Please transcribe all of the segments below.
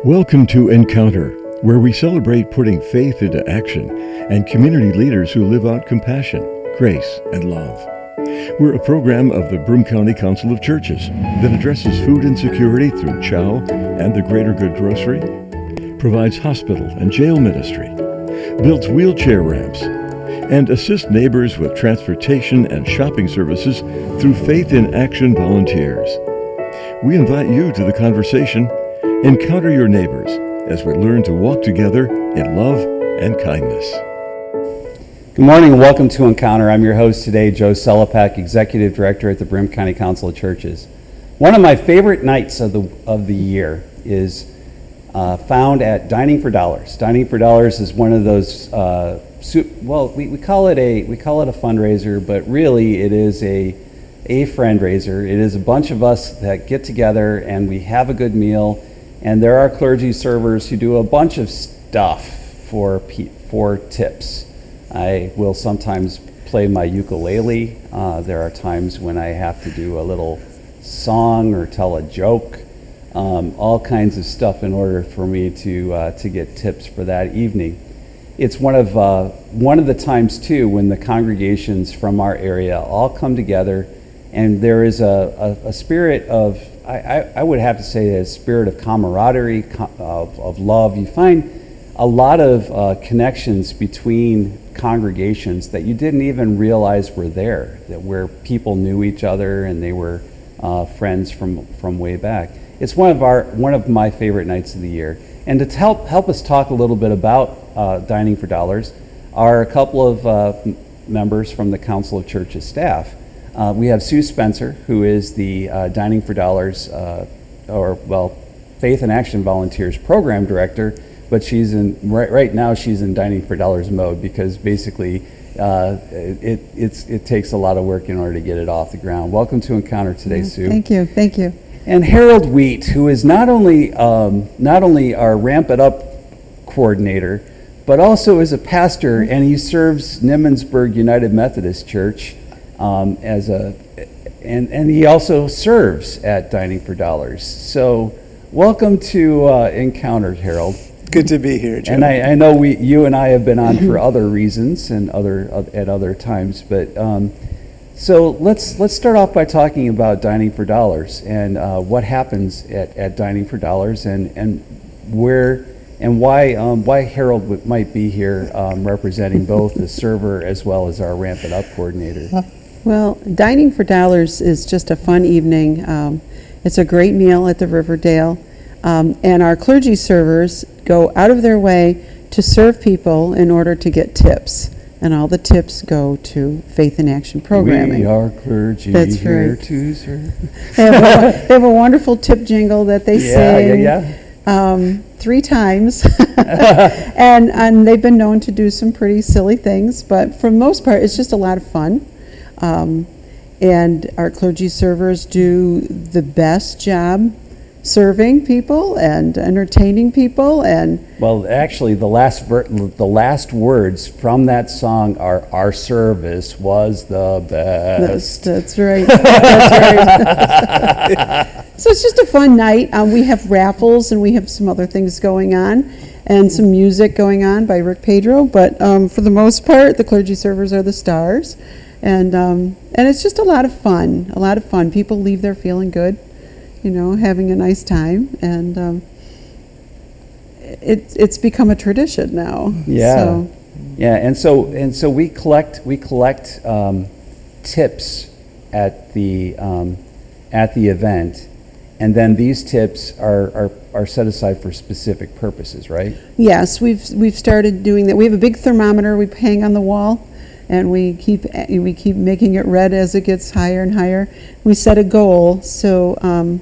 Welcome to Encounter, where we celebrate putting faith into action and community leaders who live out compassion, grace, and love. We're a program of the Broome County Council of Churches that addresses food insecurity through CHOW and the Greater Good Grocery, provides hospital and jail ministry, builds wheelchair ramps, and assists neighbors with transportation and shopping services through Faith in Action volunteers. We invite you to the conversation. Encounter your neighbors as we learn to walk together in love and kindness. Good morning and welcome to Encounter. I'm your host today, Joe Sellepack, Executive Director at the Broome County Council of Churches. One of my favorite nights of the year is found at Dining for Dollars. Dining for Dollars is one of those, we call it a fundraiser, but really it is a friendraiser. It is a bunch of us that get together and we have a good meal. And there are clergy servers who do a bunch of stuff for tips. I will sometimes play my ukulele. There are times when I have to do a little song or tell a joke, all kinds of stuff in order for me to get tips for that evening. It's one of the times too when the congregations from our area all come together, and there is a spirit of, I would have to say, a spirit of camaraderie, of love. You find a lot of connections between congregations that you didn't even realize were there, where people knew each other and they were friends from way back. It's one of my favorite nights of the year. And to help us talk a little bit about Dining for Dollars are a couple of members from the Council of Churches staff. We have Sue Spencer, who is the Dining for Dollars, Faith in Action Volunteers Program Director, but she's right now she's in Dining for Dollars mode because basically it takes a lot of work in order to get it off the ground. Welcome to Encounter today, Sue. Thank you. And Harold Wheat, who is not only our Ramp It Up coordinator, but also is a pastor, and he serves Nimmonsburg United Methodist Church. And he also serves at Dining for Dollars. So welcome to Encounter, Harold. Good to be here, Joe. And I know you and I have been on for other reasons and at other times, but so let's start off by talking about Dining for Dollars and what happens at Dining for Dollars and where and why Harold might be here representing both the server as well as our Ramp It Up coordinator. Well, Dining for Dollars is just a fun evening. It's a great meal at the Riverdale, and our clergy servers go out of their way to serve people in order to get tips, and all the tips go to Faith in Action programming. We are clergy. That's here right. To serve. They have a wonderful tip jingle that they sing. Yeah. 3 times, and they've been known to do some pretty silly things, but for the most part, it's just a lot of fun. And our clergy servers do the best job serving people and entertaining people. And well, actually, the last words from that song are "Our service was the best." That's right. So it's just a fun night. We have raffles and we have some other things going on, and some music going on by Rick Pedro. But for the most part, the clergy servers are the stars. And it's just a lot of fun. People leave there feeling good, having a nice time, and it's become a tradition now. Yeah, and so we collect tips at the event, and then these tips are set aside for specific purposes, right? Yes, we've started doing that. We have a big thermometer we hang on the wall. And we keep making it red as it gets higher and higher. We set a goal. So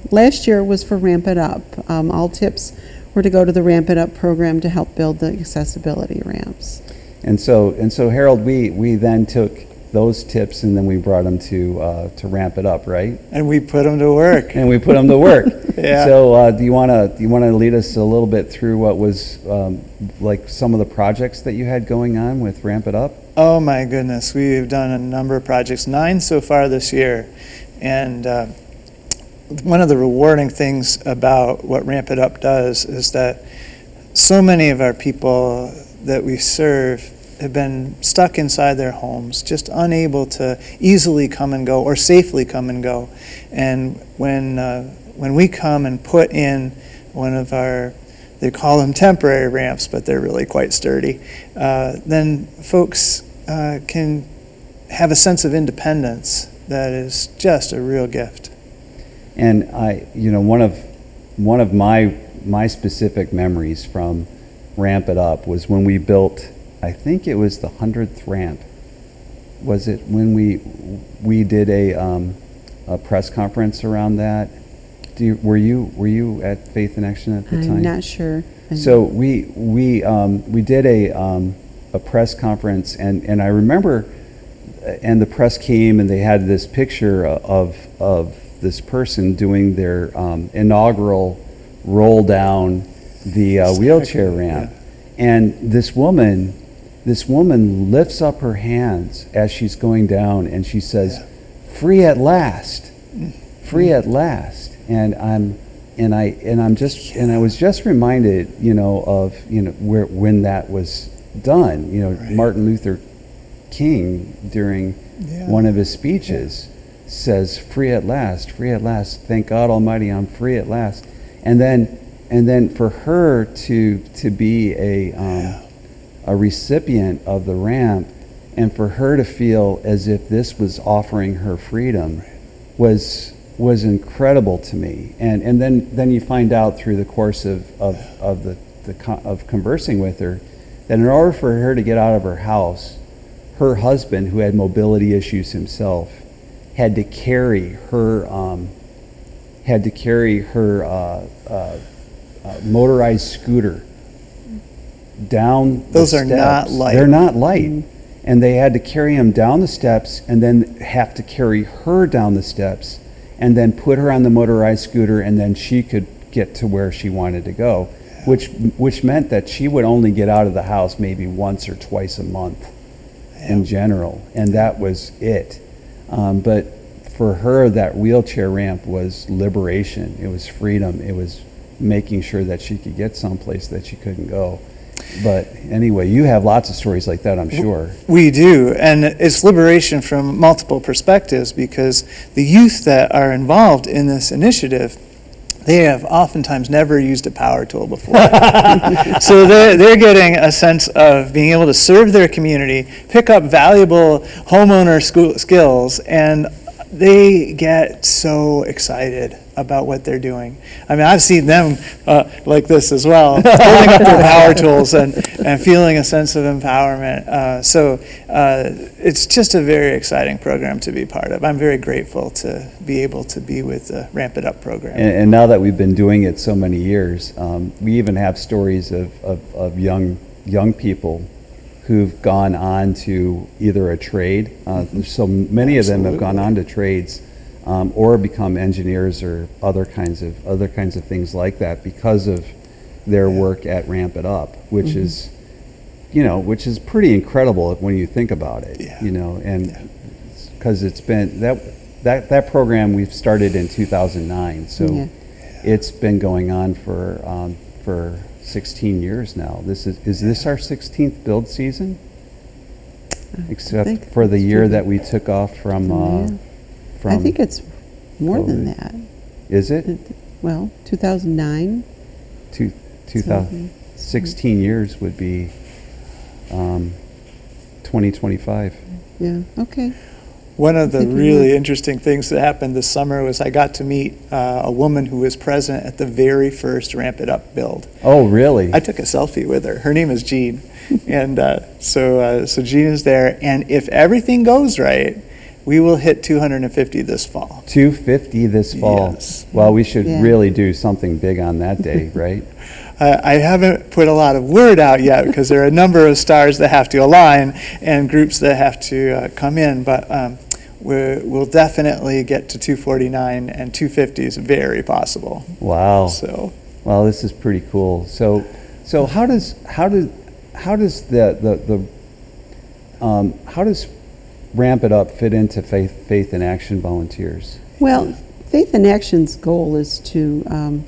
last year was for Ramp It Up. All tips were to go to the Ramp It Up program to help build the accessibility ramps. And so Harold, we then took those tips and then we brought them to Ramp It Up, right? And we put them to work. Yeah. So do you want to lead us a little bit through what was like some of the projects that you had going on with Ramp It Up? Oh my goodness, we've done a number of projects, 9 so far this year, and one of the rewarding things about what Ramp It Up does is that so many of our people that we serve have been stuck inside their homes, just unable to easily come and go or safely come and go. And when we come and put in one of our, they call them temporary ramps, but they're really quite sturdy, then folks can have a sense of independence that is just a real gift. And one of my specific memories from Ramp It Up was when we built, I think it was the 100th ramp. Was it when we did a press conference around that? Were you at Faith in Action at the time? I'm not sure. So we did a press conference, and I remember, and the press came and they had this picture of this person doing their inaugural roll down the wheelchair ramp, and this woman lifts up her hands as she's going down, and she says, "Free at last, free at last." And I was just reminded, of when that was done. Right. Martin Luther King, during one of his speeches, says, "Free at last, free at last. Thank God Almighty, I'm free at last." And then for her to be a recipient of the ramp, and for her to feel as if this was offering her freedom, was incredible to me. And then you find out through the course of conversing with her that in order for her to get out of her house, her husband, who had mobility issues himself, had to carry her motorized scooter down the Those are steps. not light. They're not light. And they had to carry him down the steps, and then have to carry her down the steps, and then put her on the motorized scooter, and then she could get to where she wanted to go, which meant that she would only get out of the house maybe once or twice a month in general, and that was it. But for her, that wheelchair ramp was liberation. It was freedom. It was making sure that she could get someplace that she couldn't go. But anyway, you have lots of stories like that, I'm sure. We do, and it's liberation from multiple perspectives, because the youth that are involved in this initiative, they have oftentimes never used a power tool before. So they're getting a sense of being able to serve their community, pick up valuable homeowner skills, and they get so excited about what they're doing. I mean, I've seen them like this as well, holding up their power tools and feeling a sense of empowerment. So it's just a very exciting program to be part of. I'm very grateful to be able to be with the Ramp It Up program. And now that we've been doing it so many years, we even have stories of young people who've gone on to either a trade. So many of them have gone on to trades, or become engineers or other kinds of things like that because of their work at Ramp It Up, which is pretty incredible when you think about it. And because it's been that program we've started in 2009, so it's been going on for 16 years now. Is this our 16th build season? Except for the year that we took off from I think it's more than that. Is it? Well, 2009. 2016 years would be 2025. Yeah, okay. One of the really interesting things that happened this summer was I got to meet a woman who was present at the very first Ramp It Up build. Oh, really? I took a selfie with her. Her name is Jean. And so Jean is there. And if everything goes right, we will hit 250 this fall. 250 this fall. Yes. Well, we should really do something big on that day, right? I haven't put a lot of word out yet because there are a number of stars that have to align and groups that have to come in. But we'll definitely get to 249, and 250 is very possible. Wow. So, well, this is pretty cool. So how does Ramp It Up fit into Faith in Action volunteers? Well, Faith in Action's goal is to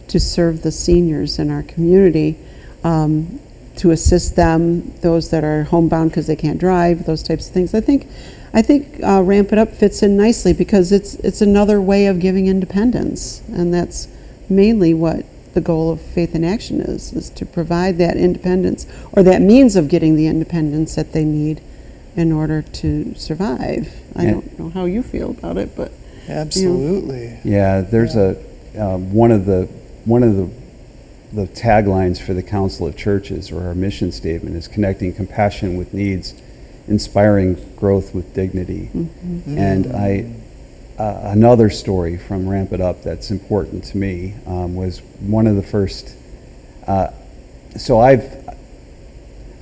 serve the seniors in our community, to assist them, those that are homebound because they can't drive, those types of things. I think Ramp It Up fits in nicely because it's another way of giving independence, and that's mainly what the goal of Faith in Action is to provide that independence, or that means of getting the independence that they need in order to survive. I don't know how you feel about it, but Absolutely. Yeah, there's one of the taglines for the Council of Churches, or our mission statement, is connecting compassion with needs, inspiring growth with dignity. Mm-hmm. And another story from Ramp It Up that's important to me was one of the first. So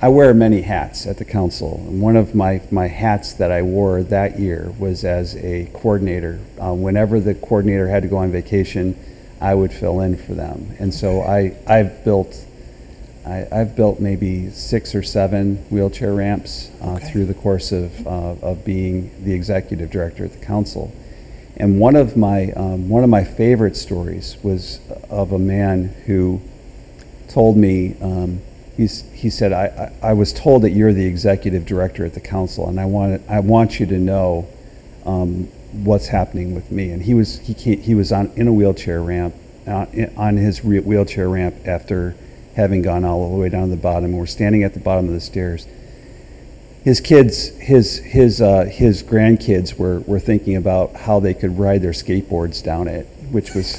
I wear many hats at the council, and one of my hats that I wore that year was as a coordinator. Whenever the coordinator had to go on vacation, I would fill in for them. And so I've built maybe 6 or 7 wheelchair ramps through the course of being the executive director at the council. And one of my favorite stories was of a man who told me, he said, I was told that you're the executive director at the council, and I want you to know what's happening with me. And he was in a wheelchair ramp, on his wheelchair ramp after having gone all the way down to the bottom. And we're standing at the bottom of the stairs. His grandkids were thinking about how they could ride their skateboards down it, which was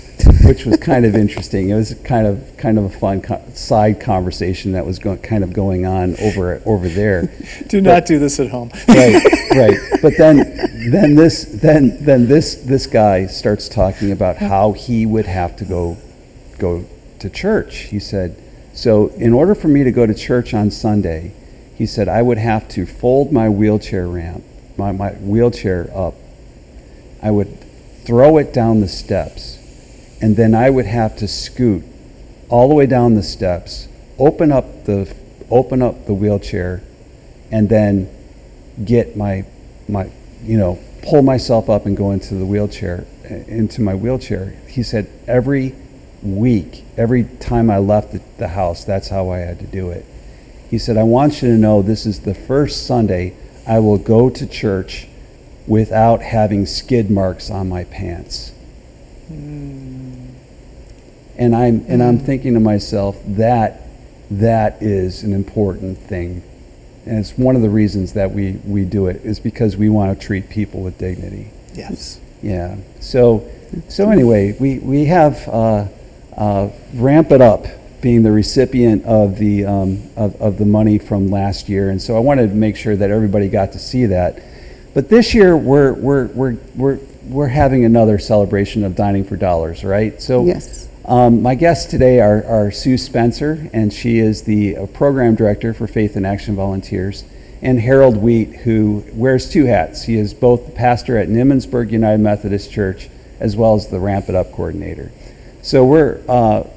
kind of interesting. It was kind of a fun side conversation that was going on over there. Do not do this at home. Right. But then this guy starts talking about how he would have to go to church. He said, so in order for me to go to church on Sunday, he said, I would have to fold my wheelchair ramp, my wheelchair up. I would throw it down the steps, and then I would have to scoot all the way down the steps, open up the wheelchair, and then get pull myself up and go into my wheelchair. He said every week, every time I left the house, that's how I had to do it. He said, I want you to know this is the first Sunday I will go to church without having skid marks on my pants. And I'm thinking to myself, that is an important thing. And it's one of the reasons that we do it, is because we want to treat people with dignity. Yes. Yeah. So anyway, we have Ramp It Up being the recipient of the money from last year, and so I wanted to make sure that everybody got to see that. But this year we're having another celebration of Dining for Dollars, right? So yes. My guests today are Sue Spencer, and she is the program director for Faith in Action Volunteers, and Harold Wheat, who wears 2 hats. He is both the pastor at Nimmonsburg United Methodist Church as well as the Ramp It Up coordinator. So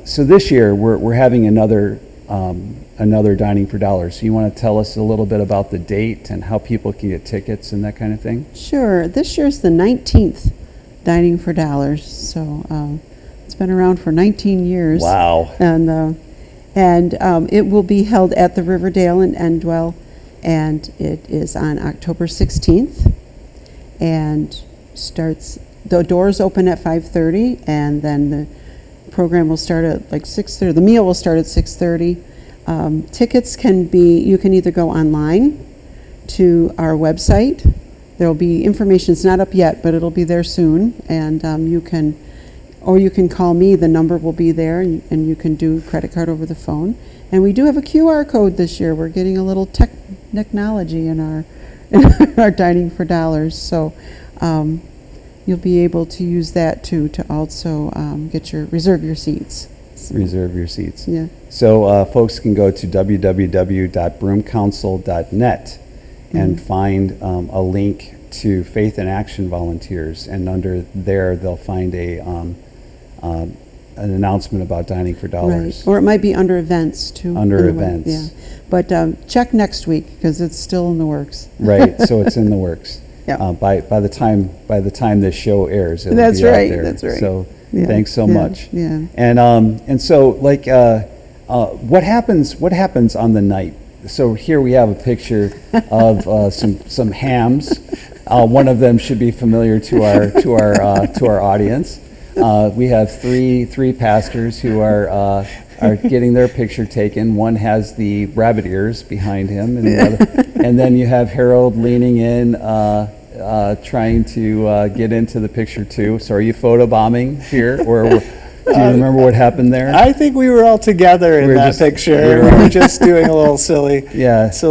this year we're having another Dining for Dollars. So you want to tell us a little bit about the date and how people can get tickets and that kind of thing? Sure. This year's the 19th Dining for Dollars. So it's been around for 19 years. Wow. And it will be held at the Riverdale in Endwell, and it is on October 16th, and the doors open at 5:30, and then the program will start at like 6:30. The meal will start at 6:30. Tickets you can either go online to our website. There will be information. It's not up yet, but it'll be there soon, and you can call me. The number will be there, and you can do credit card over the phone. And we do have a QR code this year. We're getting a little technology in our Dining for Dollars. So you'll be able to use that to also reserve your seats. So, reserve your seats. Yeah. So folks can go to www.broomcouncil.net and find a link to Faith in Action Volunteers, and under there they'll find an announcement about Dining for Dollars. Right. Or it might be under events too. Under events. Yeah. But check next week because it's still in the works. Right. So it's in the works. Yeah. By the time this show airs, it'll That's be out right, there. that's right. So Yeah, thanks so yeah, much. yeah. And so like what happens on the night? So here we have a picture of some hams. One of them should be familiar to our audience. We have three pastors who are getting their picture taken. One has the rabbit ears behind him, and then you have Harold leaning in, trying to get into the picture too. So are you photobombing here, or do you remember what happened there? I think we were all together in that picture. We were just doing a little silliness.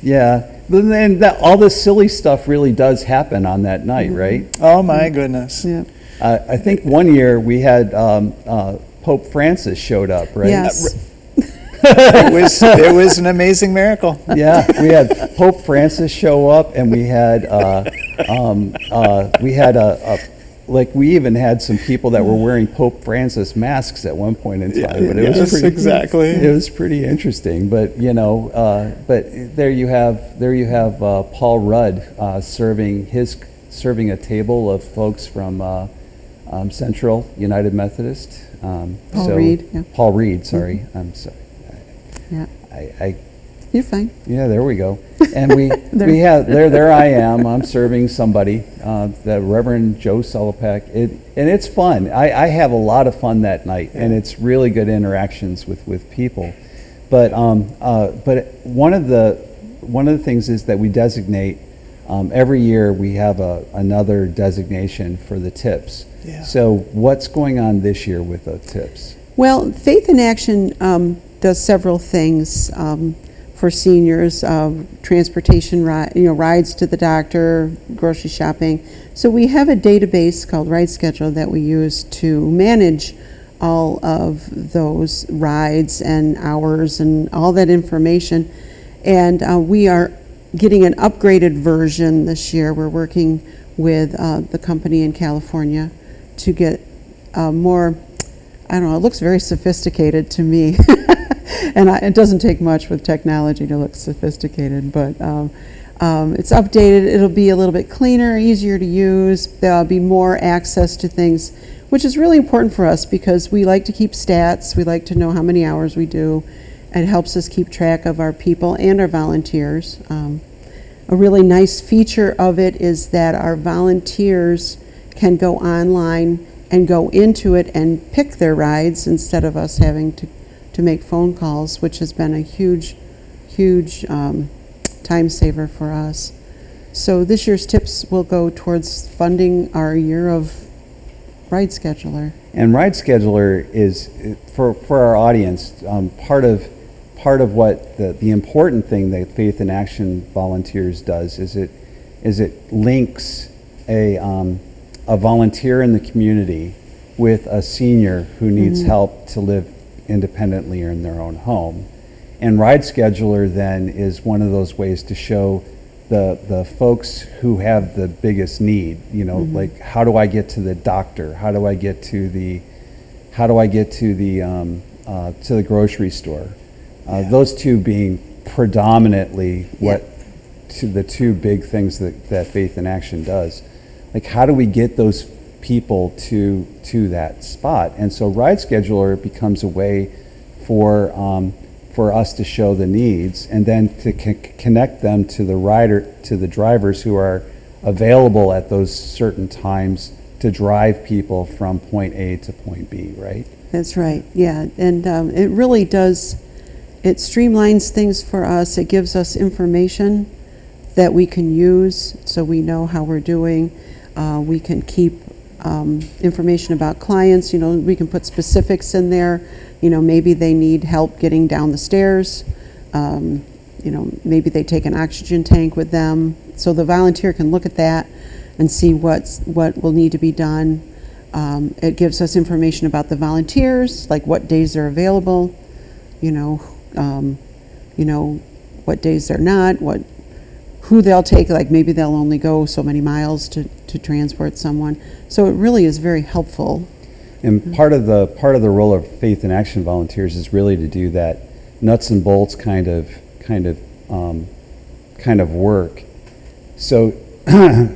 Yeah. But then all this silly stuff really does happen on that night, right? Oh my goodness. Yeah. I think one year we had Pope Francis showed up, right? Yes. It was an amazing miracle. Yeah, we had Pope Francis show up, and we had we even had some people that were wearing Pope Francis masks at one point in time. But it was pretty, exactly. It was pretty interesting. But but there you have Paul Rudd serving a table of folks from Central United Methodist. Paul Reed. Yeah. Paul Reed. Sorry, I'm sorry. Yeah. You're fine. Yeah, there we go. And we have there I am. I'm serving somebody, the Reverend Joe Sellepack. And it's fun. I have a lot of fun that night, and it's really good interactions with people. But one of the things is that we designate every year we have another designation for the tips. Yeah. So what's going on this year with the tips? Well, Faith in Action does several things for seniors, transportation, rides to the doctor, grocery shopping. So we have a database called Ride Schedule that we use to manage all of those rides and hours and all that information. And we are getting an upgraded version this year. We're working with the company in California to get more, I don't know, it looks very sophisticated to me. And it doesn't take much with technology to look sophisticated, but it's updated. It'll be a little bit cleaner, easier to use. There'll be more access to things, which is really important for us because we like to keep stats. We like to know how many hours we do. It helps us keep track of our people and our volunteers. A really nice feature of it is that our volunteers can go online and go into it and pick their rides instead of us having to make phone calls, which has been a huge time saver for us. So this year's tips will go towards funding our year of Ride Scheduler. And Ride Scheduler is, for our audience, part of what the important thing that Faith in Action Volunteers does is it links a volunteer in the community with a senior who needs help to live independently or in their own home. And Ride Scheduler then is one of those ways to show the folks who have the biggest need, like how do I get to the doctor? How do I get to the grocery store? Those two being predominantly the two big things that Faith in Action does. Like how do we get those people to that spot? And so Ride Scheduler becomes a way for us to show the needs and then to connect them to the drivers who are available at those certain times to drive people from point A to point B, right? That's right, yeah. And it really does, it streamlines things for us. It gives us information that we can use so we know how we're doing. We can keep information about clients. We can put specifics in there. Maybe they need help getting down the stairs. Maybe they take an oxygen tank with them. So the volunteer can look at that and see what will need to be done. It gives us information about the volunteers, like what days they're available, what days they're not, who they'll take, like maybe they'll only go so many miles to transport someone. So it really is very helpful. And part of the role of Faith in Action Volunteers is really to do that nuts and bolts kind of work, So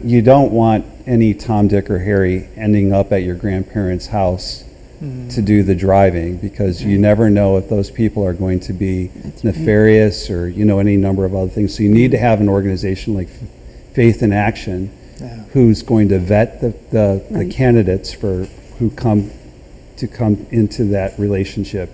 you don't want any Tom, Dick, or Harry ending up at your grandparents' house to do the driving, because you never know if those people are going to be nefarious or, any number of other things. So you need to have an organization like Faith in Action who's going to vet the candidates who come into that relationship,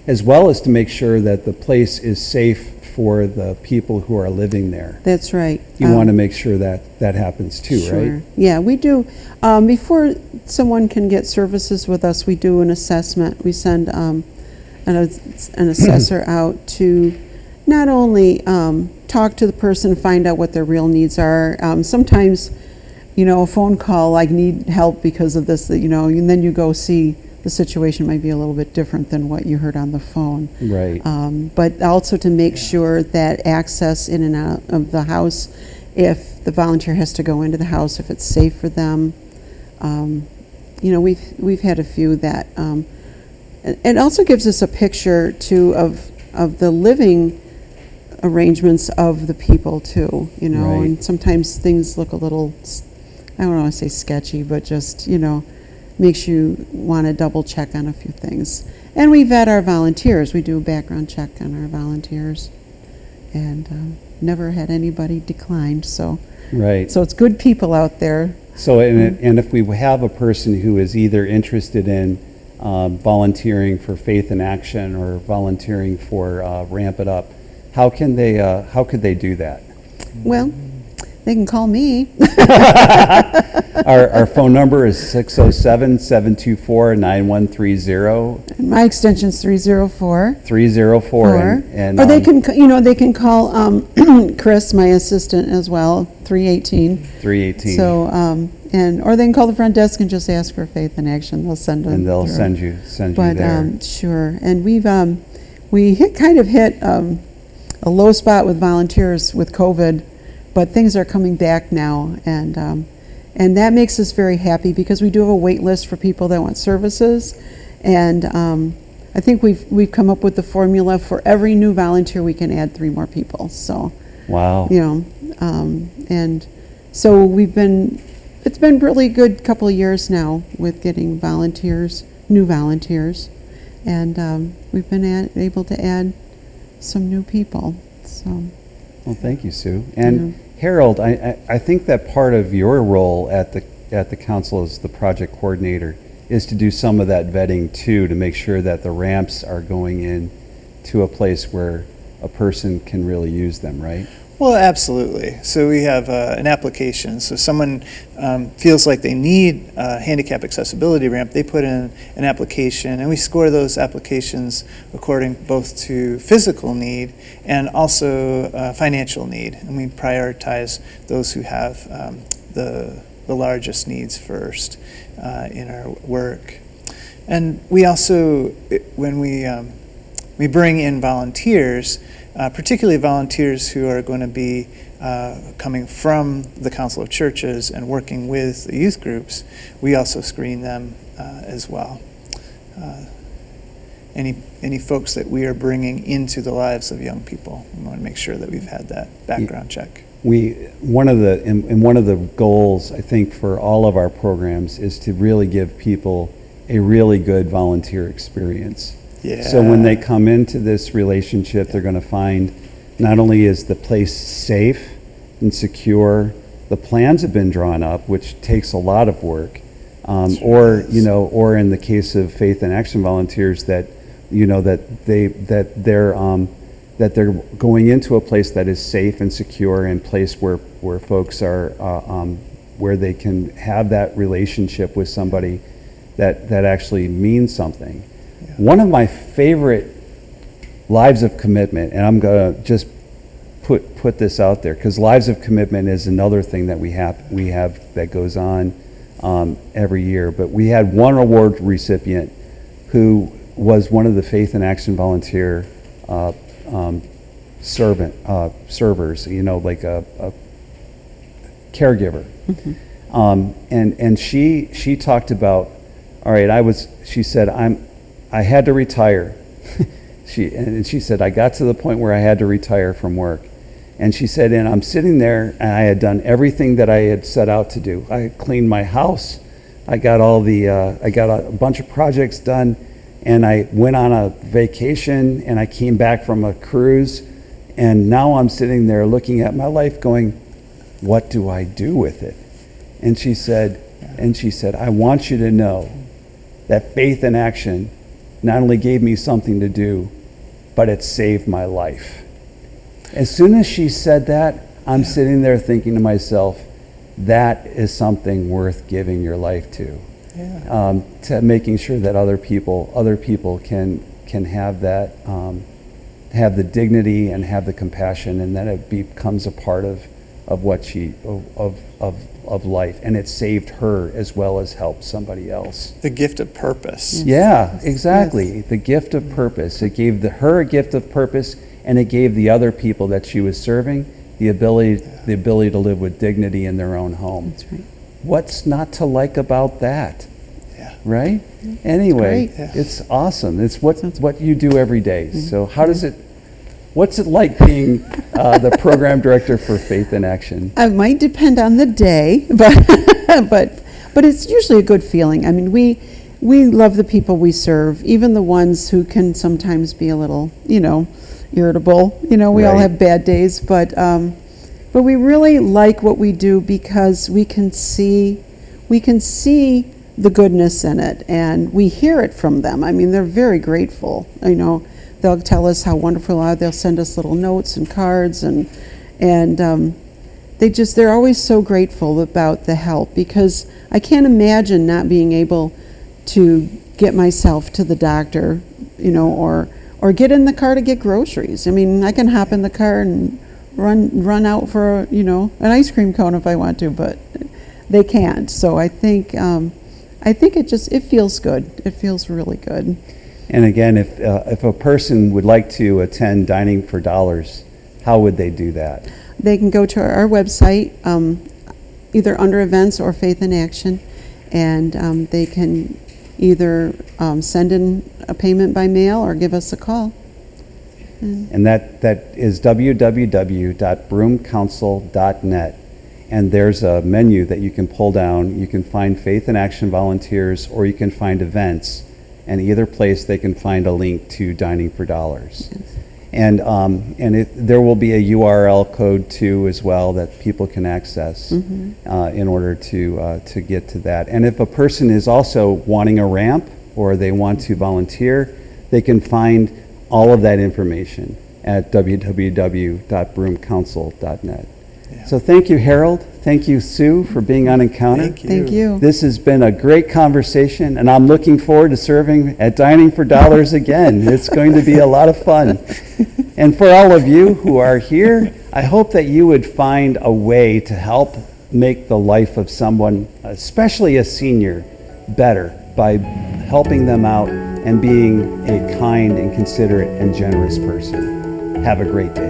as well as to make sure that the place is safe for the people who are living there. That's right. You want to make sure that happens too, Sure. right? Yeah, we do. Before someone can get services with us, we do an assessment. We send an assessor out to not only talk to the person, find out what their real needs are. Sometimes, a phone call, like, need help because of this, and then you go see the situation might be a little bit different than what you heard on the phone. Right. But also to make sure that access in and out of the house, if the volunteer has to go into the house, if it's safe for them. We've had a few that, it also gives us a picture too of the living arrangements of the people too, Right. and sometimes things look a little, I don't want to say sketchy, but just, makes you want to double check on a few things. And we vet our volunteers. We do a background check on our volunteers, and never had anybody declined. So Right. it's good people out there. So, and if we have a person who is either interested in volunteering for Faith in Action or volunteering for Ramp It Up, how could they do that? Well, they can call me. Our phone number is 607-724-9130. My extension's 304. 304. And or they can, they can call Chris, my assistant, as well, 318. 318. So, or they can call the front desk and just ask for Faith in Action. They'll send them. And they'll through. send you But there. sure, and we kind of hit a low spot with volunteers with COVID, but things are coming back now, and that makes us very happy because we do have a wait list for people that want services, and I think we've come up with the formula for every new volunteer we can add 3 more people. So Wow. and so it's been really good couple of years now with getting new volunteers, and we've been able to add some new people. So. Well, thank you, Sue. And Harold, I think that part of your role at the council as the project coordinator is to do some of that vetting too, to make sure that the ramps are going in to a place where a person can really use them, right? Well, absolutely. So we have an application. So someone feels like they need a handicap accessibility ramp, they put in an application, and we score those applications according both to physical need and also financial need. And we prioritize those who have the largest needs first in our work. And we also, when we bring in volunteers, particularly volunteers who are going to be coming from the Council of Churches and working with the youth groups, we also screen them as well. Any folks that we are bringing into the lives of young people, we want to make sure that we've had that background check. One of the goals, I think, for all of our programs is to really give people a really good volunteer experience. Yeah. So when they come into this relationship, they're going to find not only is the place safe and secure, the plans have been drawn up, which takes a lot of work, or in the case of Faith in Action volunteers, that they're going into a place that is safe and secure, and place where folks are where they can have that relationship with somebody that actually means something. One of my favorite lives of commitment, and I'm going to just put this out there, because lives of commitment is another thing that we have that goes on every year. But we had one award recipient who was one of the Faith in Action volunteer servers, like a caregiver. Mm-hmm. And she talked about, all right, she said, I had to retire. She said, I got to the point where I had to retire from work. And she said, and I'm sitting there, and I had done everything that I had set out to do. I had cleaned my house. I got I got a bunch of projects done, and I went on a vacation, and I came back from a cruise, and now I'm sitting there looking at my life going, what do I do with it? And she said, I want you to know that faith in action not only gave me something to do, but it saved my life. As soon as she said that, I'm sitting there thinking to myself, that is something worth giving your life to. To making sure that other people can have that, have the dignity and have the compassion, and that it becomes a part of what of life, and it saved her as well as helped somebody else. The gift of purpose. Yeah, exactly. The gift of purpose. It gave her a gift of purpose, and it gave the other people that she was serving the ability to live with dignity in their own home. That's right. What's not to like about that? Yeah. Right? Anyway, great. Yeah. it's awesome. It's what you do every day. So what's it like being the program director for Faith in Action? It might depend on the day, but it's usually a good feeling. I mean, we love the people we serve, even the ones who can sometimes be a little, irritable. We all Right. have bad days, but we really like what we do because we can see the goodness in it, and we hear it from them. I mean, they're very grateful. They'll tell us how wonderful they are. They'll send us little notes and cards, and they're always so grateful about the help, because I can't imagine not being able to get myself to the doctor, or get in the car to get groceries. I mean, I can hop in the car and run out for an ice cream cone if I want to, but they can't. So I think it feels good. It feels really good. And again, if a person would like to attend Dining for Dollars, how would they do that? They can go to our website, either under events or Faith in Action, and they can either send in a payment by mail or give us a call. And that is www.broomcouncil.net. And there's a menu that you can pull down. You can find Faith in Action volunteers, or you can find events. And either place they can find a link to Dining for Dollars. Yes. And there will be a URL code too as well that people can access in order to get to that. And if a person is also wanting a ramp or they want to volunteer, they can find all of that information at www.broomcouncil.net. Yeah. So thank you, Harold. Thank you, Sue, for being on Encounter. Thank you. This has been a great conversation, and I'm looking forward to serving at Dining for Dollars again. It's going to be a lot of fun. And for all of you who are here, I hope that you would find a way to help make the life of someone, especially a senior, better by helping them out and being a kind and considerate and generous person. Have a great day.